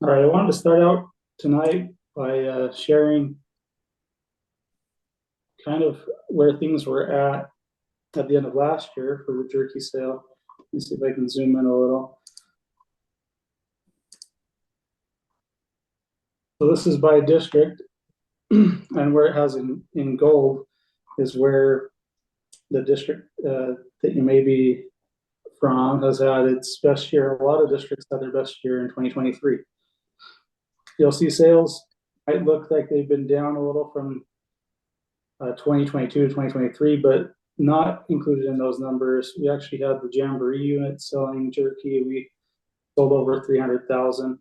All right, I wanted to start out tonight by sharing kind of where things were at the end of last year for the jerky sale. Let me see if I can zoom in a little. So this is by district, and where it has in gold is where the district that you may be from has had its best year. A lot of districts had their best year in 2023. You'll see sales might look like they've been down a little from 2022 to 2023, but not included in those numbers. We actually had the Jamboree unit selling jerky. We sold over 300,000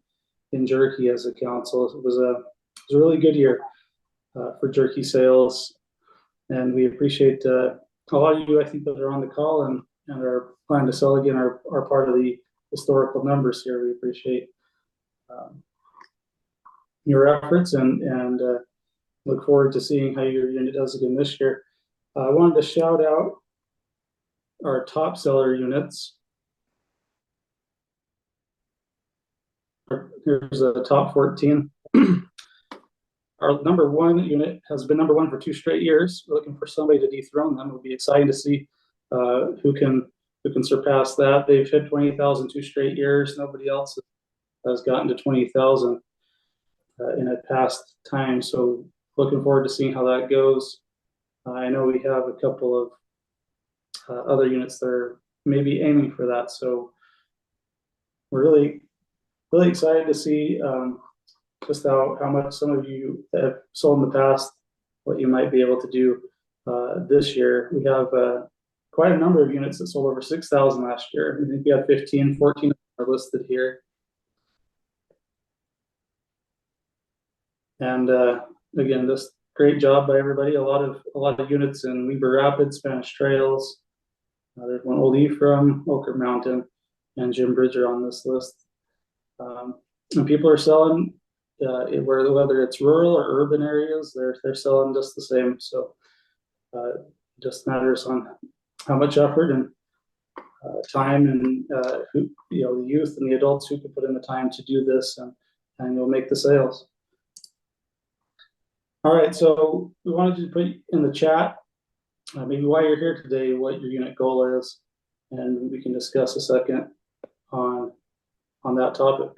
in jerky as a council. It was a really good year for jerky sales, and we appreciate a lot of you, I think, that are on the call and are planning to sell again are part of the historical numbers here. We appreciate um, your efforts and look forward to seeing how your unit does again this year. I wanted to shout out our top seller units. Here's a top 14. Our number one unit has been number one for 2 straight years. We're looking for somebody to dethrone them. It'll be exciting to see who can surpass that. They've hit 20,000 2 straight years. Nobody else has gotten to 20,000 in a past time. So looking forward to seeing how that goes. I know we have a couple of other units that are maybe aiming for that. So we're really excited to see just how much some of you that have sold in the past, what you might be able to do this year. We have quite a number of units that sold over 6,000 last year. I think we have 15, 14 are listed here. And again, this great job by everybody. A lot of units in Weber Rapids, Spanish Trails. There's one Old from Oak Mountain, and Jim Bridger on this list. And people are selling whether it's rural or urban areas, they're selling just the same. So it just matters on how much effort and time and who, the youth and the adults who can put in the time to do this, and you'll make the sales. All right, so we wanted to put in the chat maybe why you're here today, what your unit goal is, and we can discuss a second on that topic.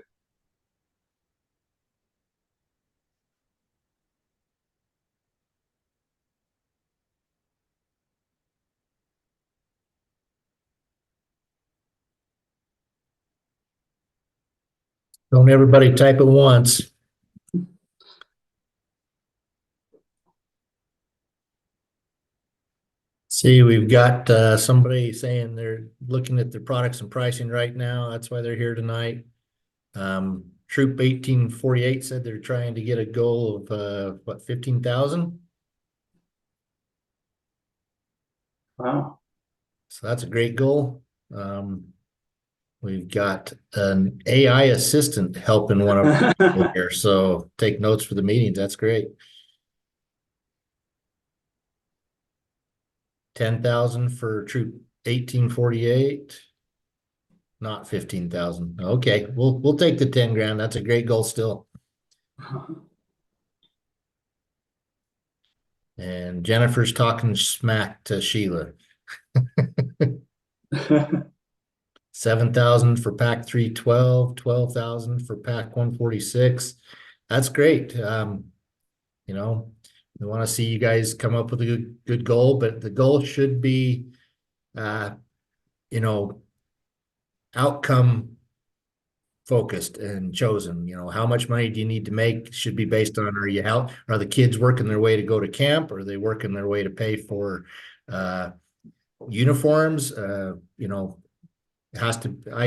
Don't everybody type at once. See, we've got somebody saying they're looking at their products and pricing right now. That's why they're here tonight. Troop 1848 said they're trying to get a goal of what, 15,000? Wow. So that's a great goal. We've got an AI assistant helping one of them here. So take notes for the meetings. That's great. 10,000 for troop 1848. Not 15,000. Okay, we'll take the 10 grand. That's a great goal still. And Jennifer's talking smack to Sheila. 7,000 for pack 312, 12,000 for pack 146. That's great. We want to see you guys come up with a good goal, but the goal should be, outcome focused and chosen. How much money do you need to make should be based on, are the kids working their way to go to camp? Are they working their way to pay for uniforms? I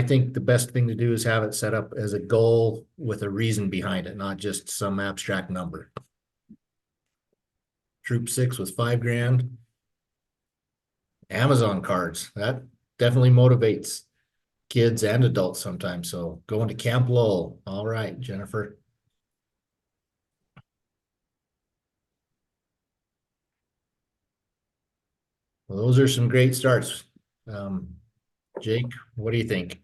think the best thing to do is have it set up as a goal with a reason behind it, not just some abstract number. Troop 6 was 5 grand. Amazon cards, that definitely motivates kids and adults sometimes. So going to Camp Lowell. All right, Jennifer. Well, those are some great starts. Jake, what do you think?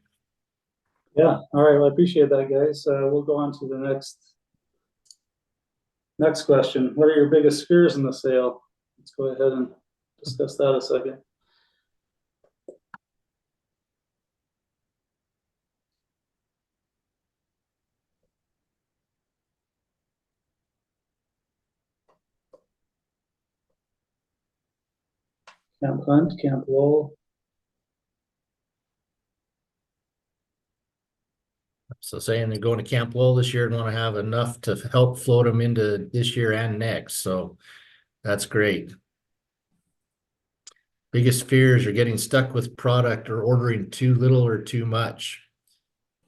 Yeah, all right, well, I appreciate that, guys. We'll go on to the next question. What are your biggest fears in the sale? Let's go ahead and discuss that a second. Camp Hunt, Camp Lowell. So saying they're going to Camp Lowell this year and want to have enough to help float them into this year and next. So that's great. Biggest fears are getting stuck with product or ordering too little or too much.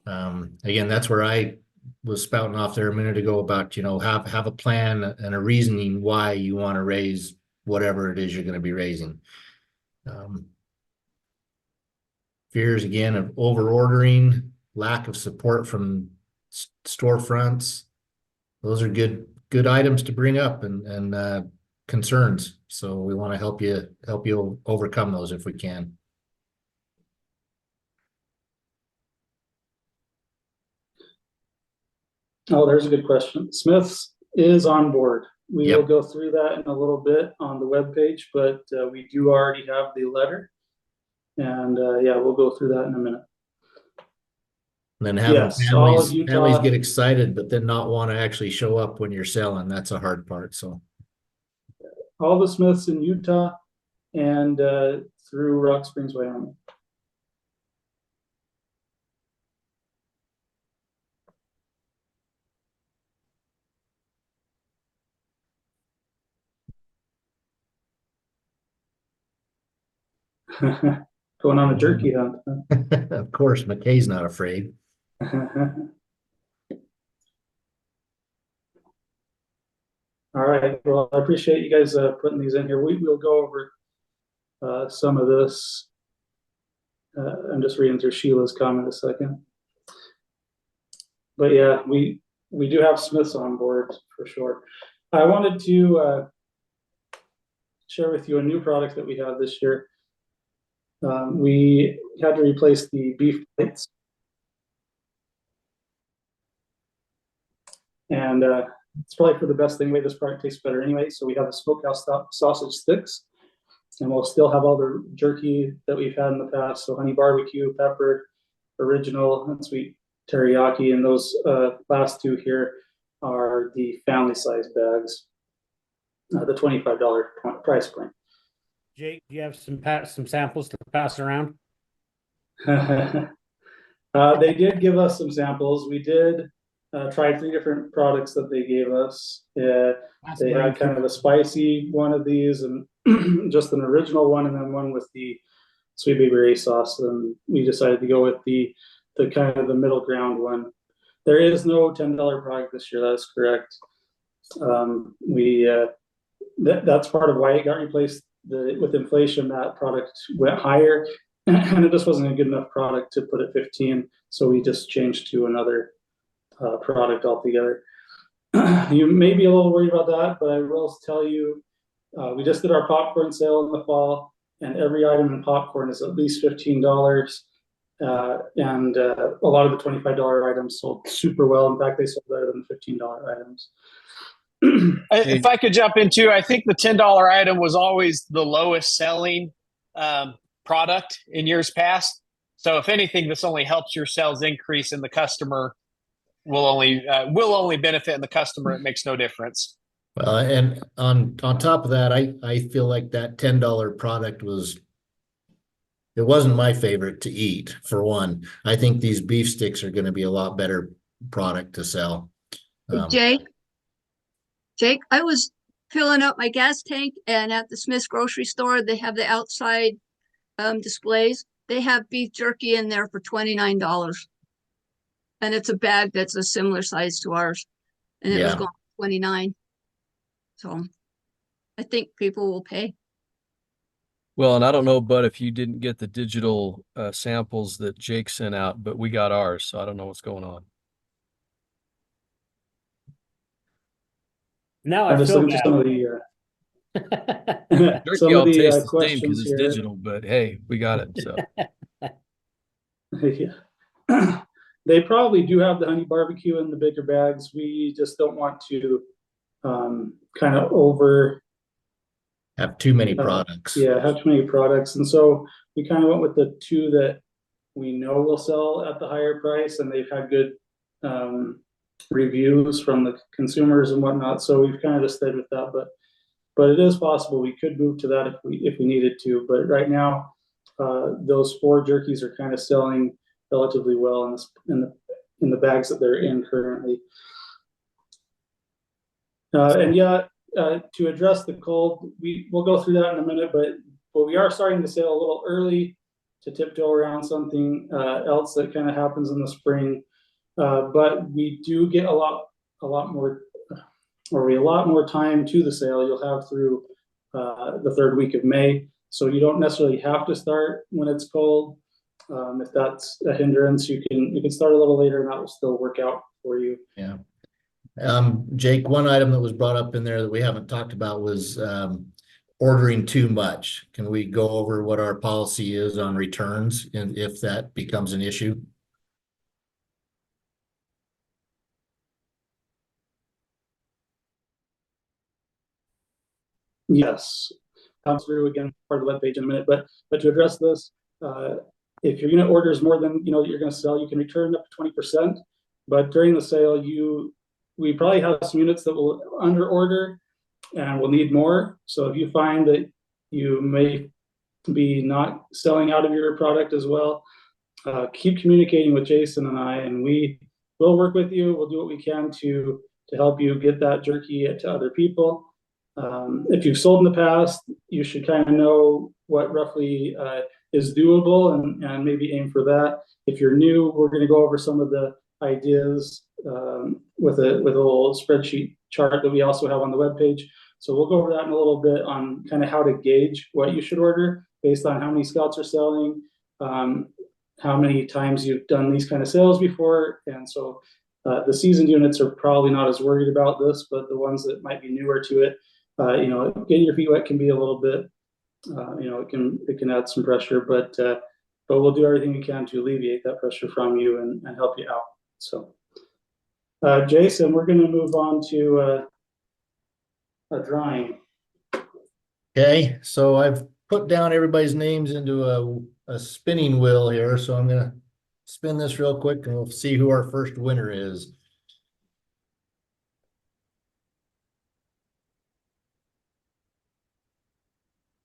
Again, that's where I was spouting off there a minute ago about, have a plan and a reasoning why you want to raise whatever it is you're going to be raising. Fears again of over ordering, lack of support from storefronts. Those are good items to bring up and concerns. So we want to help you overcome those if we can. Oh, there's a good question. Smith's is on board. We Yep. will go through that in a little bit on the webpage, but we do already have the letter. And yeah, we'll go through that in a minute. And then having Yes, all of families Utah. get excited, but then not want to actually show up when you're selling. That's a hard part. So All the Smiths in Utah and through Rock Springs, Wyoming. Going on a jerky hunt. of course, McKay's not afraid. All right. Well, I appreciate you guys putting these in here. We will go over some of this. I'm just reading through Sheila's comment a second. But yeah, we do have Smiths on board for sure. I wanted to share with you a new product that we have this year. We had to replace the beef plates. And it's probably for the best thing. This product tastes better anyway. So we have the smokehouse sausage sticks, and we'll still have all the jerky that we've had in the past. So honey barbecue, pepper, original, and sweet teriyaki. And those last two here are the family size bags, the $25 price point. Jake, do you have some samples to pass around? They did give us some samples. We did try 3 different products that they gave us. They had kind of a spicy one of these and just an original one, and then one with the sweet baby ray sauce. And we decided to go with the kind of the middle ground one. There is no $10 product this year. That's correct. That's part of why it got replaced. With inflation, that product went higher, and it just wasn't a good enough product to put at 15. So we just changed to another product altogether. You may be a little worried about that, but I will tell you, we just did our popcorn sale in the fall, and every item in popcorn is at least $15. And a lot of the $25 items sold super well. In fact, they sold better than the $15 items. If I could jump into, I think the $10 item was always the lowest selling product in years past. So if anything, this only helps your sales increase, and the customer will only benefit, and the customer, it makes no difference. Well, and on top of that, I feel like that $10 product it wasn't my favorite to eat, for one. I think these beef sticks are going to be a lot better product to sell. Jake, I was filling up my gas tank, and at the Smith's grocery store, they have the outside displays. They have beef jerky in there for $29. And it's a bag that's a similar size to ours. And it was going for $29. So I think people will pay. Well, and I don't know, Bud, if you didn't get the digital samples that Jake sent out, but we got ours, so I don't know what's going on. Now I'm I just feel looking for some of the Jerky all tastes the same questions because it's here. digital, but hey, we got it. So Yeah. They probably do have the honey barbecue in the bigger bags. We just don't want to kind of Have too many products. have too many products. And so we kind of went with the two that we know will sell at the higher price, and they've had good reviews from the consumers and whatnot. So we've kind of just stayed with that, but it is possible we could move to that if we needed to. But right now, those 4 jerkies are kind of selling relatively well in the bags that they're in currently. To address the cold, we'll go through that in a minute, but we are starting to sail a little early to tiptoe around something else that kind of happens in the spring. But we do get a lot more time to the sail. You'll have through the 3rd week of May, so you don't necessarily have to start when it's cold. If that's a hindrance, you can start a little later, and that will still work out for you. Yeah. Jake, one item that was brought up in there that we haven't talked about was ordering too much. Can we go over what our policy is on returns and if that becomes an issue? Yes, come through again, part of the webpage in a minute, but to address this, if your unit orders more than you're going to sell, you can return up to 20%. But during the sale, we probably have some units that will under order and will need more. So if you find that you may be not selling out of your product as well, keep communicating with Jason and I, and we will work with you. We'll do what we can to help you get that jerky to other people. If you've sold in the past, you should kind of know what roughly is doable and maybe aim for that. If you're new, we're going to go over some of the ideas with a little spreadsheet chart that we also have on the webpage. So we'll go over that in a little bit on kind of how to gauge what you should order based on how many scouts are selling, how many times you've done these kind of sales before. And so the seasoned units are probably not as worried about this, but the ones that might be newer to it, getting your feet wet can be a little bit, it can add some pressure, but we'll do everything we can to alleviate that pressure from you and help you out. So, Jason, we're going to move on to a drawing. Okay, so I've put down everybody's names into a spinning wheel here, so I'm going to spin this real quick and we'll see who our first winner is.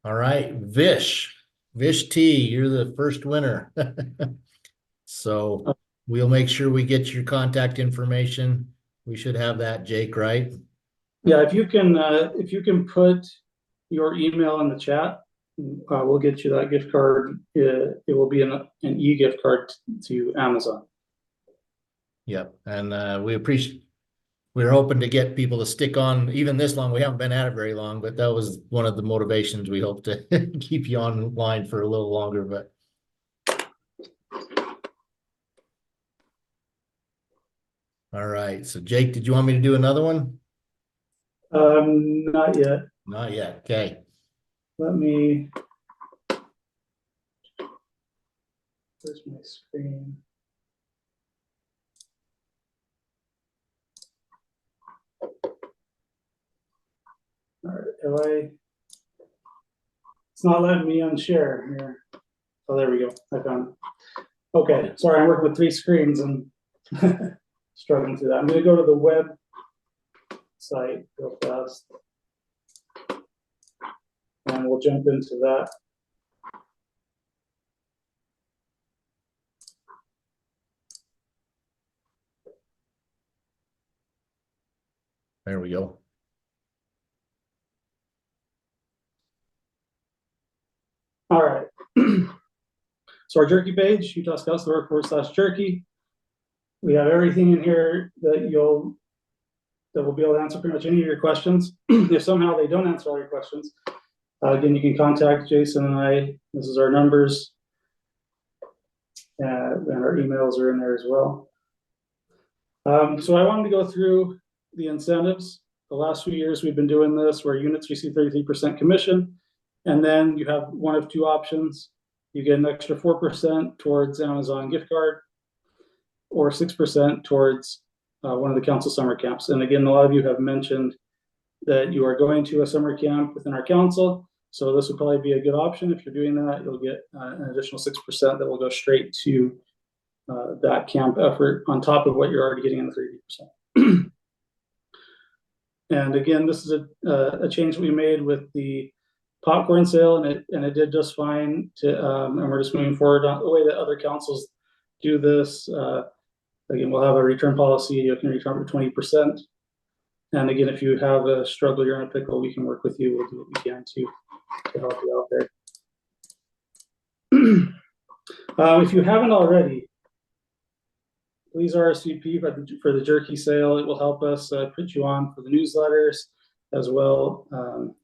All right, Vish T, you're the first winner. So we'll make sure we get your contact information. We should have that, Jake, right? Yeah, if you can put your email in the chat, we'll get you that gift card. It will be an e-gift card to Amazon. Yep, and we're hoping to get people to stick on even this long. We haven't been at it very long, but that was one of the motivations. We hope to keep you online for a little longer, but. All right, so Jake, did you want me to do another one? Not yet. Not yet, okay. Let me, where's my screen? All right, it's not letting me unshare here. Oh, there we go, I found it. Okay, sorry, I'm working with 3 screens and struggling through that. I'm gonna go to the web site real fast. And we'll jump into that. There we go. All right. So our jerky page, utahscouts.org/jerky. We have everything in here that will be able to answer pretty much any of your questions. If somehow they don't answer all your questions, again, you can contact Jason and I. This is our numbers, and our emails are in there as well. So I wanted to go through the incentives. The last few years we've been doing this where units receive 33% commission, and then you have one of 2 options. You get an extra 4% towards Amazon gift card, or 6% towards one of the council summer camps. And again, a lot of you have mentioned that you are going to a summer camp within our council. So this would probably be a good option. If you're doing that, you'll get an additional 6% that will go straight to that camp effort on top of what you're already getting in the 30%. And again, this is a change we made with the popcorn sale, and it did just fine. And we're just moving forward on the way that other councils do this. Again, we'll have a return policy. You can return for 20%. And again, if you have a struggle, you're in a pickle, we can work with you. We'll do what we can to help you out there. If you haven't already, please RSVP for the jerky sale. It will help us put you on for the newsletters as well.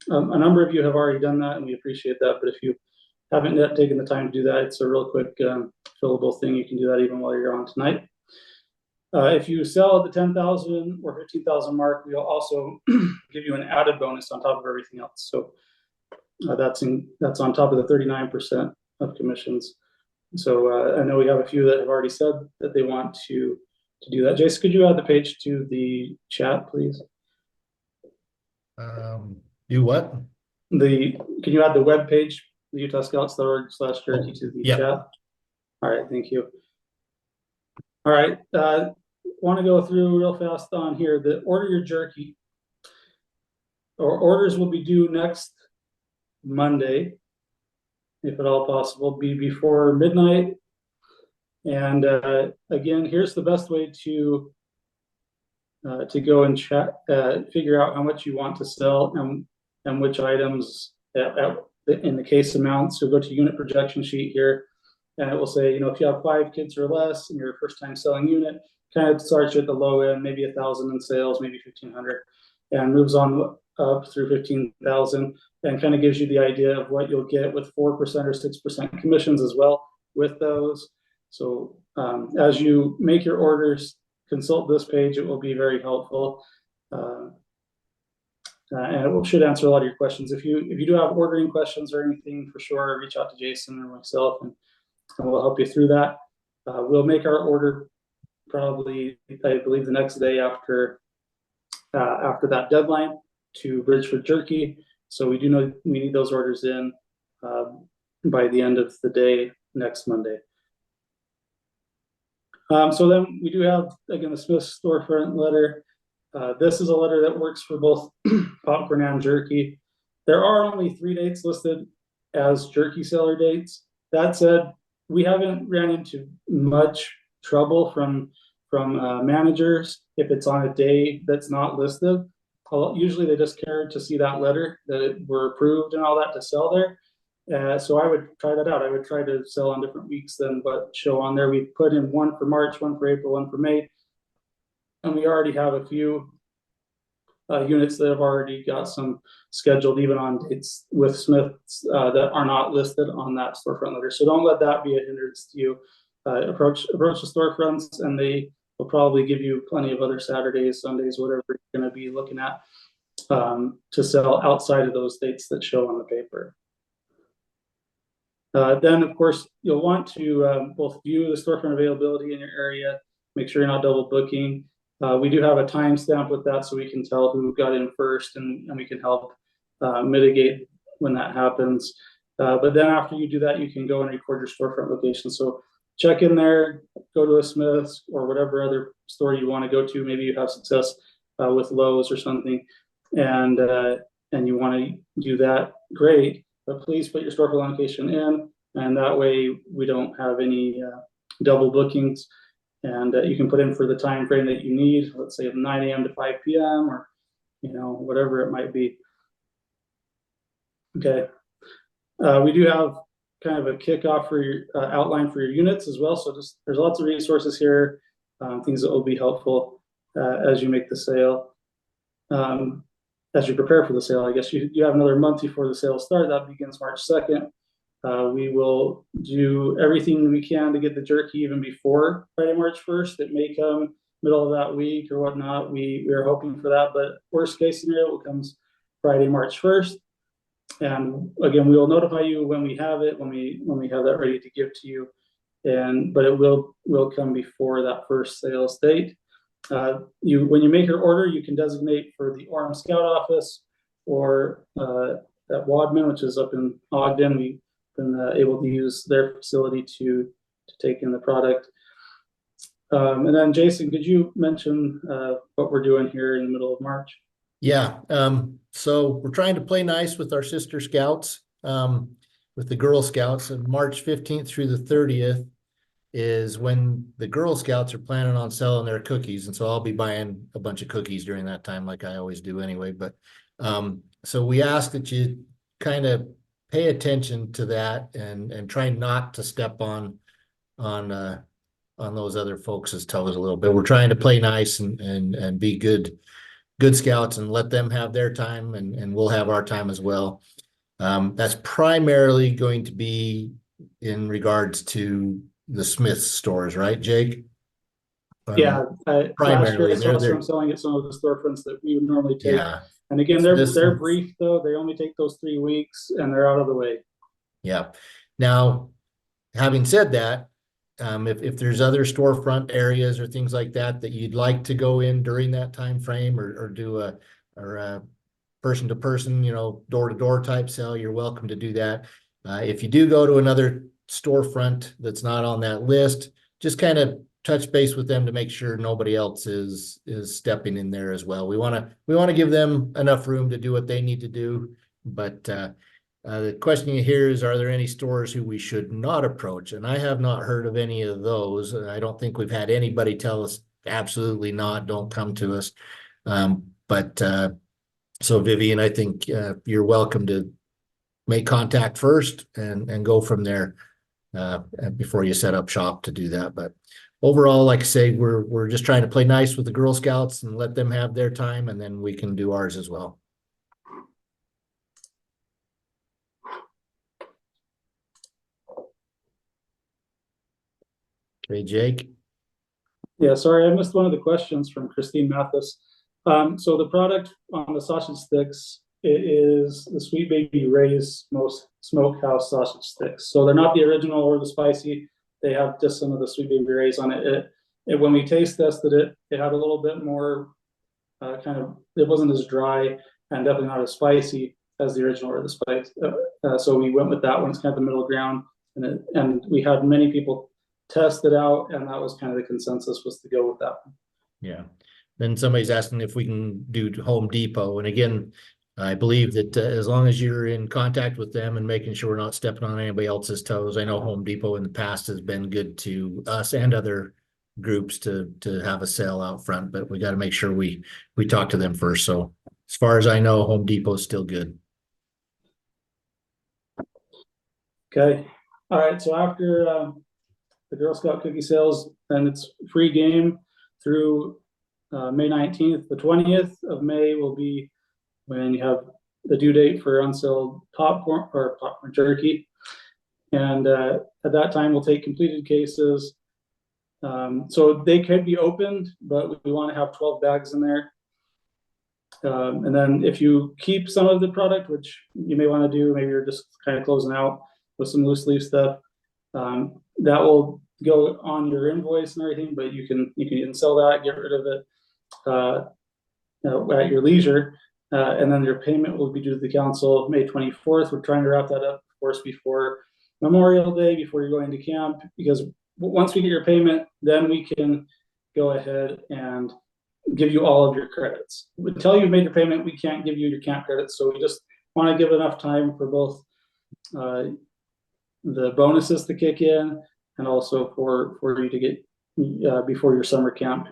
A number of you have already done that, and we appreciate that. But if you haven't yet taken the time to do that, it's a real quick fillable thing. You can do that even while you're on tonight. If you sell at the 10,000 or 15,000 mark, we'll also give you an added bonus on top of everything else. So that's on top of the 39% of commissions. So I know we have a few that have already said that they want to do that. Jason, could you add the page to the chat, please? Do what? Can you add the web page, the utahscouts.org/jerky to the chat? All right, thank you. All right, want to go through real fast on here. The order your jerky, or orders will be due next Monday, if at all possible, be before midnight. And again, here's the best way to go and chat, figure out how much you want to sell and which items in the case amount. So go to unit projection sheet here, and it will say, if you have 5 kids or less and you're a first time selling unit, kind of starts you at the low end, maybe 1,000 in sales, maybe 1,500, and moves on up through 15,000, and kind of gives you the idea of what you'll get with 4% or 6% commissions as well with those. So as you make your orders, consult this page. It will be very helpful. And it should answer a lot of your questions. If you do have ordering questions or anything, for sure, reach out to Jason or myself, and we'll help you through that. We'll make our order probably, I believe, the next day after that deadline to bridge for jerky. So we do know we need those orders in by the end of the day next Monday. So then we do have, again, the Smith storefront letter. This is a letter that works for both popcorn and jerky. There are only 3 dates listed as jerky seller dates. That said, we haven't ran into much trouble from managers if it's on a day that's not listed. Usually they just care to see that letter that we're approved and all that to sell there. So I would try that out. I would try to sell on different weeks than what show on there. We put in one for March, one for April, one for May. And we already have a few units that have already got some scheduled even on dates with Smiths that are not listed on that storefront letter. So don't let that be a hindrance to you. Approach the storefronts, and they will probably give you plenty of other Saturdays, Sundays, whatever you're going to be looking at to sell outside of those dates that show on the paper. Then, of course, you'll want to both view the storefront availability in your area, make sure you're not double booking. We do have a timestamp with that, so we can tell who got in first, and we can help mitigate when that happens. But then after you do that, you can go and record your storefront location. So check in there, go to a Smith's or whatever other store you want to go to. Maybe you have success with Lowe's or something, and you want to do that, great. But please put your storefront location in, and that way we don't have any double bookings. And you can put in for the time frame that you need, let's say 9 a.m. to 5 p.m. or whatever it might be. Okay, we do have kind of a kickoff for your outline for your units as well. So there's lots of resources here, things that will be helpful as you make the sale. As you prepare for the sale, I guess you have another month before the sale starts. That begins March 2nd. We will do everything we can to get the jerky even before Friday, March 1st. It may come middle of that week or whatnot. We are hoping for that, but worst case scenario, it comes Friday, March 1st. And again, we will notify you when we have it, when we have that ready to give to you. but it will come before that first sales date. When you make your order, you can designate for the Orem Scout office or at Wadman, which is up in Ogden. We've been able to use their facility to take in the product. And then Jason, could you mention what we're doing here in the middle of March? Yeah, so we're trying to play nice with our sister scouts, with the Girl Scouts, and March 15th through the 30th is when the Girl Scouts are planning on selling their cookies. And so I'll be buying a bunch of cookies during that time, like I always do anyway. But so we ask that you kind of pay attention to that and try not to step on those other folks' toes a little bit. We're trying to play nice and be good scouts and let them have their time, and we'll have our time as well. That's primarily going to be in regards to the Smith stores, right, Jake? Yeah, last primarily, year I saw they're some selling at some of the storefronts that we would normally take. yeah, And again, Smith's they're and- brief though. They only take those 3 weeks and they're out of the way. yeah. Now, having said that, if there's other storefront areas or things like that that you'd like to go in during that time frame, or do a person to person, door to door type sell, you're welcome to do that. If you do go to another storefront that's not on that list, just kind of touch base with them to make sure nobody else is stepping in there as well. We want to give them enough room to do what they need to do. But the question you hear is, are there any stores who we should not approach? And I have not heard of any of those. I don't think we've had anybody tell us absolutely not, don't come to us. So Vivian, I think you're welcome to make contact first and go from there before you set up shop to do that. But overall, like I say, we're just trying to play nice with the Girl Scouts and let them have their time, and then we can do ours as well. Okay, Jake. Yeah, sorry, I missed one of the questions from Christine Mathis. So the product on the sausage sticks, it is the Sweet Baby Ray's smokehouse sausage sticks. So they're not the original or the spicy. They have just some of the Sweet Baby Ray's on it. When we taste tested it, it had a little bit more it wasn't as dry and definitely not as as the original or the spice. So we went with that one. It's kind of the middle ground, and we had many people test it out, and that was kind of the consensus, was to go with that one. Yeah. Then somebody's asking if we can do Home Depot. And again, I believe that as long as you're in contact with them and making sure we're not stepping on anybody else's toes. I know Home Depot in the past has been good to us and other groups to have a sale out front, but we got to make sure we talk to them first. So as far as I know, Home Depot is still good. Okay. All right. So after the Girl Scout cookie sales, then it's free game through May 19th. The 20th of May will be when you have the due date for unsold popcorn jerky. And at that time, we'll take completed cases. So they could be opened, but we want to have 12 bags in there. And then if you keep some of the product, which you may want to do, maybe you're just kind of closing out with some loose leaf stuff, that will go on your invoice and everything, but you can sell that, get rid of it at your leisure. And then your payment will be due to the council May 24th. We're trying to wrap that up, of course, before Memorial Day, before you're going to camp, because once we get your payment, then we can go ahead and give you all of your credits. Until you've made your payment, we can't give you your camp credits. So we just want to give enough time for both the bonuses to kick in, and also for you to get before your summer camp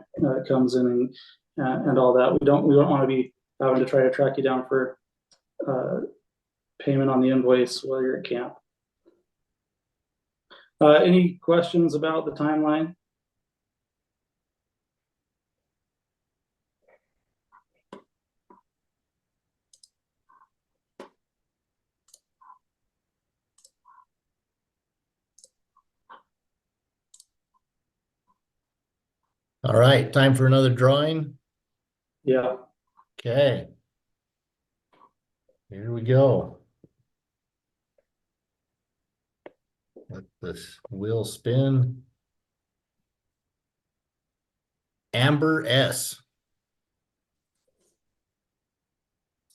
comes in and all that. We don't want to be having to try to track you down for payment on the invoice while you're at camp. Any questions about the timeline? All right, time for another drawing. Yeah. Okay. Here we go. Let this wheel spin. Amber S.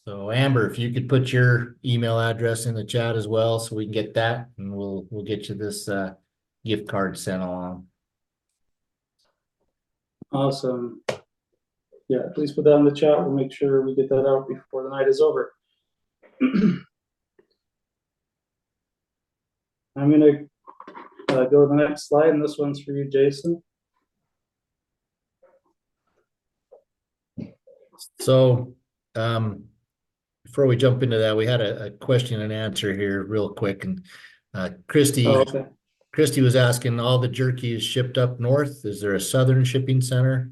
So Amber, if you could put your email address in the chat as well, so we can get that, and we'll get you this gift card sent along. Awesome. Yeah, please put that in the chat. We'll make sure we get that out before the night is over. I'm gonna go to the next slide, and this one's for you, Jason. So, before we jump into that, we had a question and answer here real quick, and Christy Okay. was asking, all the jerky is shipped up north. Is there a southern shipping center?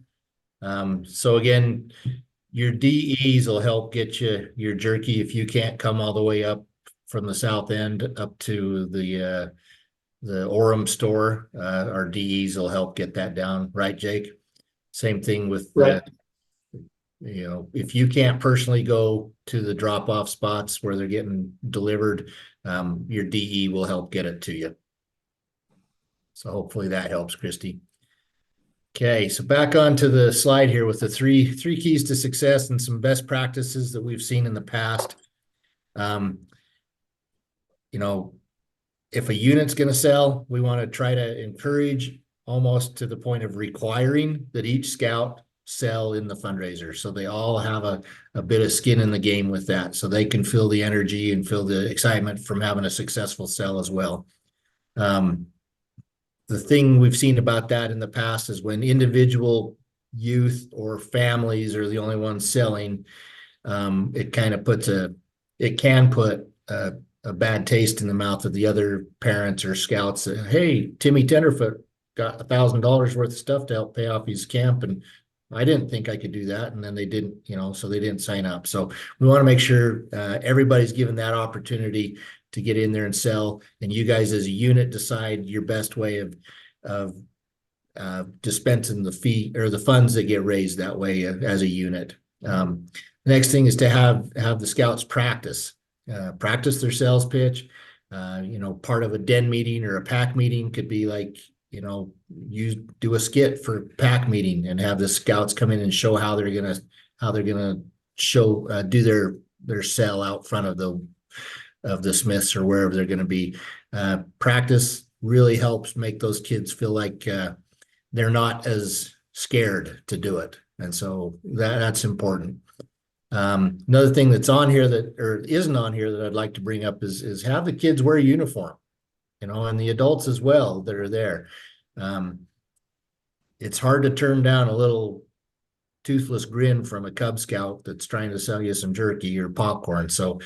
So again, your DEs will help get you your jerky if you can't come all the way up from the south end up to the Orem store. Our DEs will help get that down, right, Jake? Same thing with Right. you know, if you can't personally go to the drop-off spots where they're getting delivered, your DE will help get it to you. So hopefully that helps, Christy. Okay, so back onto the slide here with the three keys to success and some best practices that we've seen in the past. You know, if a unit's going to sell, we want to try to encourage, almost to the point of requiring, that each scout sell in the fundraiser, so they all have a bit of skin in the game with that, so they can feel the energy and feel the excitement from having a successful sell as well. The thing we've seen about that in the past is when individual youth or families are the only ones selling, it kind of can put a bad taste in the mouth of the other parents or scouts. Hey, Timmy Tenderfoot got $1,000 worth of stuff to help pay off his camp, and I didn't think I could do that. And then they didn't, you know, so they didn't sign up. So we want to make sure everybody's given that opportunity to get in there and sell. And you guys as a unit decide your best way of dispensing the fee or the funds that get raised that way as a unit. The next thing is to have the scouts practice their sales pitch. You know, part of a den meeting or a pack meeting could be like, you know, you do a skit for pack meeting and have the scouts come in and show how they're gonna show do their sell out front of the Smiths or wherever they're gonna be. Practice really helps make those kids feel like they're not as scared to do it, and so that's important. Another thing that's on here or isn't on here that I'd like to bring up is have the kids wear a uniform, you know, and the adults as well that are there. It's hard to turn down a little toothless grin from a Cub Scout that's trying to sell you some jerky or popcorn. So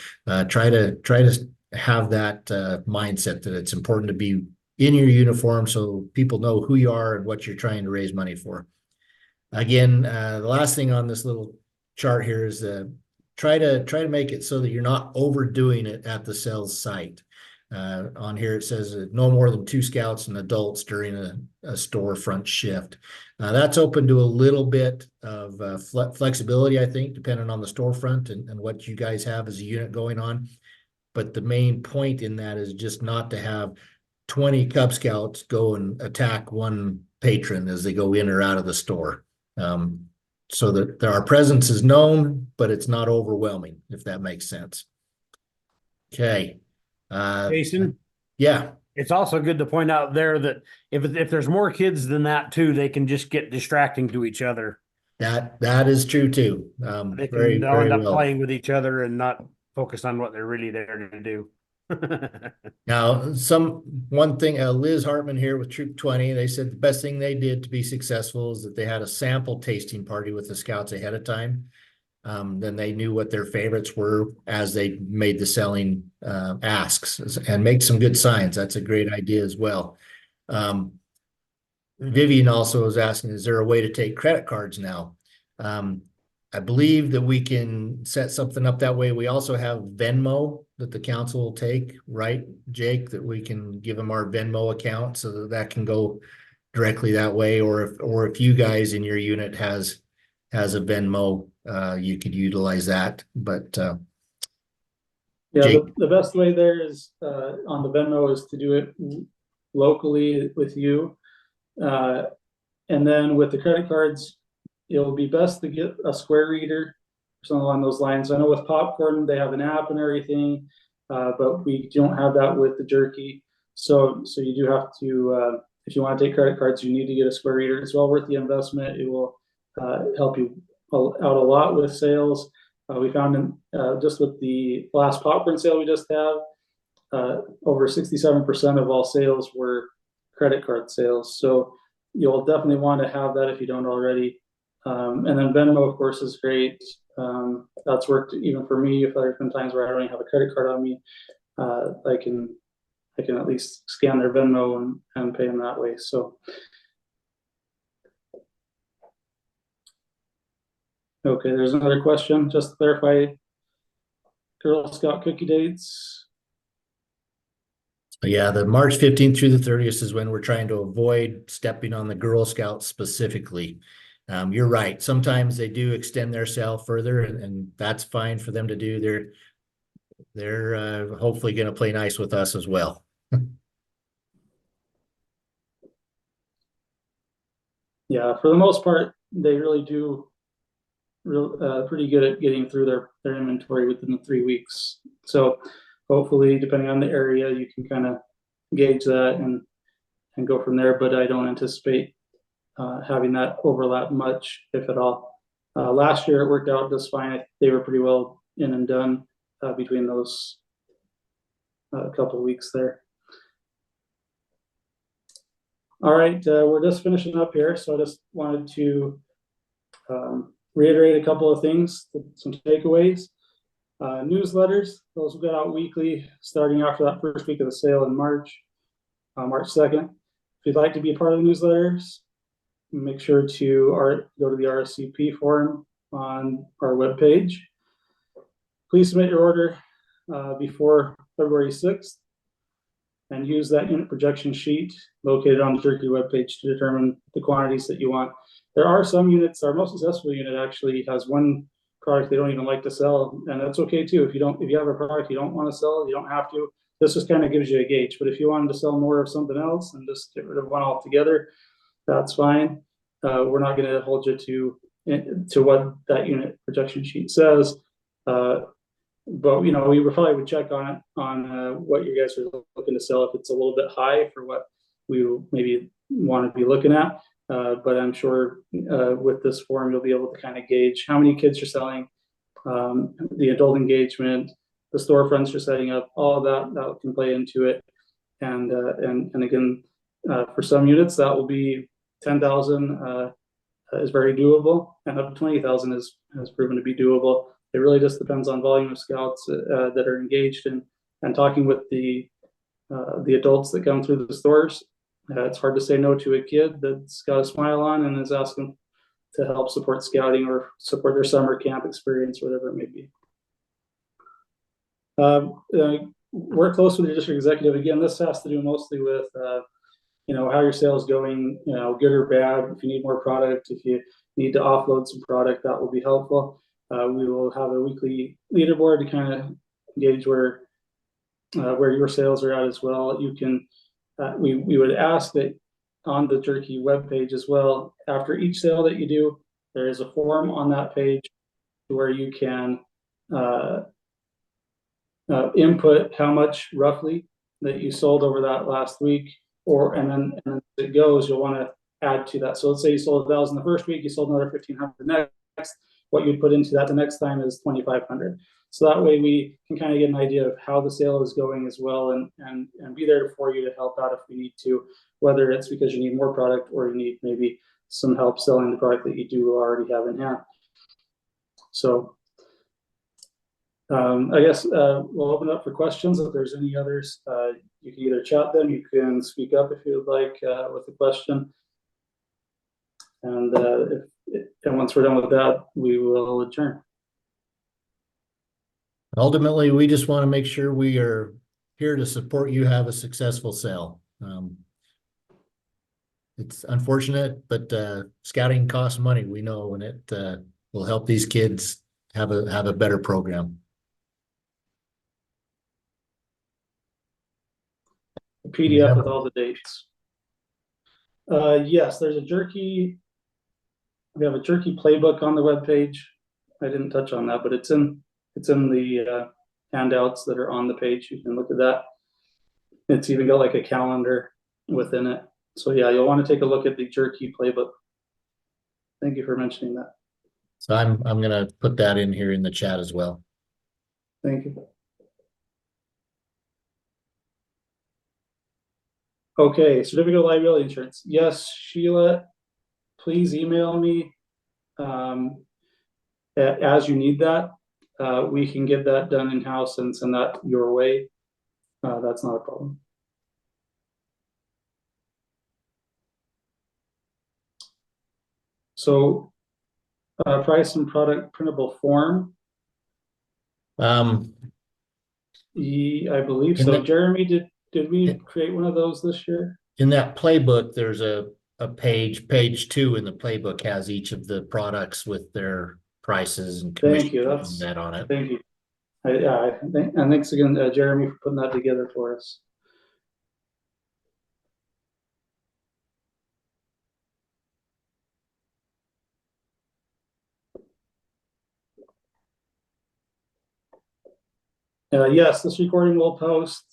try to have that mindset that it's important to be in your uniform so people know who you are and what you're trying to raise money for. Again, the last thing on this little chart here is try to make it so that you're not overdoing it at the sales site. On here it says no more than 2 scouts and adults during a storefront shift. That's open to a little bit of flexibility, I think, depending on the storefront and what you guys have as a unit going on. But the main point in that is just not to have 20 Cub Scouts go and attack one patron as they go in or out of the store. So that our presence is known, but it's not overwhelming, if that makes sense. Okay. Jason, Yeah. it's also good to point out there that if there's more kids than that too, they can just get distracting to each other. That is true too. They'll Very end up well. playing with each other and not focus on what they're really there to do. Now, one thing, Liz Hartman here with Troop 20, they said the best thing they did to be successful is that they had a sample tasting party with the scouts ahead of time. Then they knew what their favorites were as they made the selling asks and make some good signs. That's a great idea as well. Vivian also was asking, is there a way to take credit cards now? I believe that we can set something up that way. We also have Venmo that the council will take, right, Jake, that we can give them our Venmo account so that can go directly that way. Or if you guys in your unit has a Venmo, you could utilize that. But yeah, Jake, the best way there is on the Venmo is to do it locally with you. And then with the credit cards, it'll be best to get a Square reader, something along those lines. I know with popcorn, they have an app and everything, but we don't have that with the jerky. So you do have to, if you want to take credit cards, you need to get a Square reader. It's well worth the investment. It will help you out a lot with sales. We found just with the last popcorn sale we just have, over 67% of all sales were credit card sales. So you'll definitely want to have that if you don't already. And then Venmo, of course, is great. That's worked even for me. If there's been times where I don't even have a credit card on me, I can at least scan their Venmo and pay them that way. So, okay, there's another question. Just to clarify, Girl Scout cookie dates. Yeah, the March 15th through the 30th is when we're trying to avoid stepping on the Girl Scouts specifically. You're right. Sometimes they do extend their sale further, and that's fine for them to do. They're hopefully going to play nice with us as well. Yeah, for the most part, they really do pretty good at getting through their inventory within the 3 weeks. So hopefully, depending on the area, you can kind of gauge that and go from there. But I don't anticipate having that overlap much, if at all. Last year, it worked out just fine. They were pretty well in and done between those couple of weeks there. All right, we're just finishing up here. So I just wanted to reiterate a couple of things, some takeaways. Newsletters, those will get out weekly starting after that first week of the sale in March, March 2nd. If you'd like to be a part of the newsletters, make sure to go to the RSVP form on our webpage. Please submit your order before February 6th and use that unit projection sheet located on the Jerky webpage to determine the quantities that you want. There are some units, our most successful unit actually has one product they don't even like to sell, and that's okay too. If you have a product you don't want to sell, you don't have to. This just kind of gives you a gauge. But if you wanted to sell more of something else and just get rid of one altogether, that's fine. We're not going to hold you to what that unit projection sheet says. But we probably would check on what you guys are looking to sell if it's a little bit high for what we maybe want to be looking at. But I'm sure with this form you'll be able to kind of gauge how many kids you're selling, the adult engagement, the storefronts you're setting up, all of that can play into it. And again, for some units that will be 10,000 is very doable, and up to 20,000 has proven to be doable. It really just depends on volume of scouts that are engaged and talking with the adults that come through the stores. It's hard to say no to a kid that's got a smile on and is asking to help support scouting or support their summer camp experience, whatever it may be. Work close with your district executive. Again, this has to do mostly with how your sales going, good or bad. If you need more product, if you need to offload some product, that will be helpful. We will have a weekly leaderboard to kind of gauge where your sales are at as well. You can, we would ask that on the Jerky webpage as well, after each sale that you do, there is a form on that page where you can input how much roughly that you sold over that last week, and then as it goes, you'll want to add to that. So let's say you sold 1,000 the first week, you sold another 1,500 the next. What you put into that the next time is 2,500. So that way we can kind of get an idea of how the sale is going as well, and be there for you to help out if we need to, whether it's because you need more product or you need maybe some help selling the product that you do already have in hand. So I guess we'll open up for questions. If there's any others, you can either chat them, you can speak up if you would like with a question. And once we're done with that, we will adjourn. Ultimately, we just want to make sure we are here to support you have a successful sale. It's unfortunate, but scouting costs money, we know, and it will help these kids have a better program. a PDF Yeah. with all the dates. Yes, there's a jerky. We have a jerky playbook on the webpage. I didn't touch on that, but it's in the handouts that are on the page. You can look at that. It's even got like a calendar within it. So yeah, you'll want to take a look at the jerky playbook. Thank you for mentioning that. So I'm gonna put that in here in the chat as well. Thank you. Okay, certificate of liability insurance. Yes, Sheila, please email me as you need that. We can get that done in-house and send that your way. That's not a problem. So, price and product printable form. I believe In so. the- Jeremy, did we create one of those this year? In that playbook, there's a page 2 in the playbook has each of the products with their prices and Thank you. commission that on it. Thank you. And thanks again, Jeremy, for putting that together for us. Yes, this recording will post.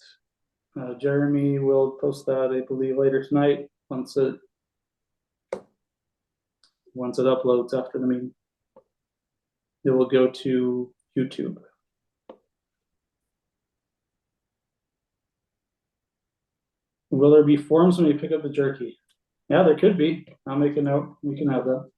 Jeremy will post that, I believe, later tonight once it uploads after the meeting. It will go to YouTube. Will there be forms when we pick up the jerky? Yeah, there could be. I'll make a note. We can have that.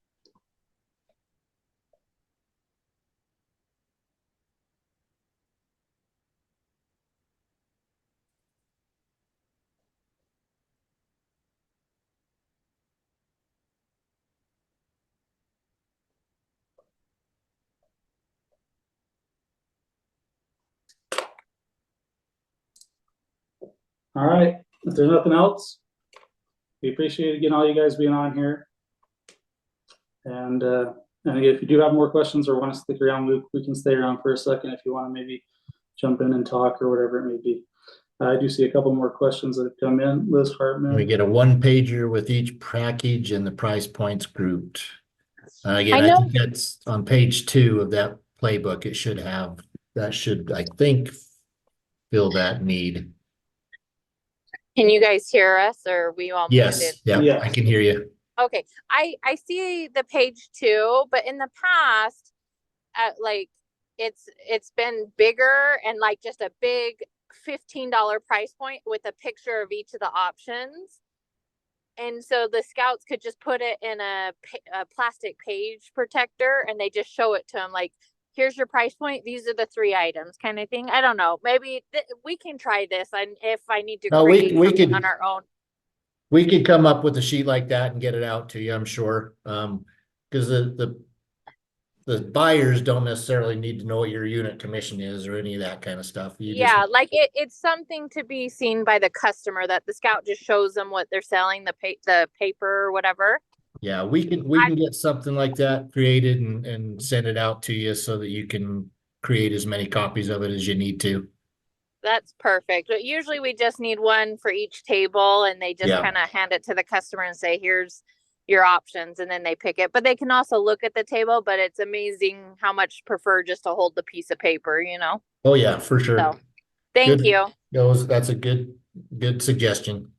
All right. If there's nothing else, we appreciate again all you guys being on here. And again, if you do have more questions or want to stick around, we can stay around for a second if you want to maybe jump in and talk or whatever it may be. I do see a couple more questions that have come in. Liz Hartman. We get a 1-pager with each package and the price points grouped. Again, I think that's on page 2 of that playbook. It should have, that should, I think, fill that need. Can you guys hear us, or are we all muted? Yes, yeah, I can hear you. Okay, I see the page 2, but in the past, like it's been bigger and like just a big $15 price point with a picture of each of the options. And so the scouts could just put it in a plastic page protector and they just show it to them like, here's your price point. These are the 3 items kind of thing. I don't know. Maybe we can try this. And if I need to create we could on our own. We could come up with a sheet like that and get it out to you, I'm sure. Because the buyers don't necessarily need to know what your unit commission is or any of that kind of stuff. Yeah, like it's something to be seen by the customer that the scout just shows them what they're selling, the paper or whatever. Yeah, we can get something like that created and send it out to you so that you can create as many copies of it as you need to. That's perfect. But usually we just need one for each table and they just Yeah. kind of hand it to the customer and say, here's your options, and then they pick it. But they can also look at the table, but it's amazing how much prefer just to hold the piece of paper, you know? Oh yeah, for sure. So thank Good. you. That's a good suggestion.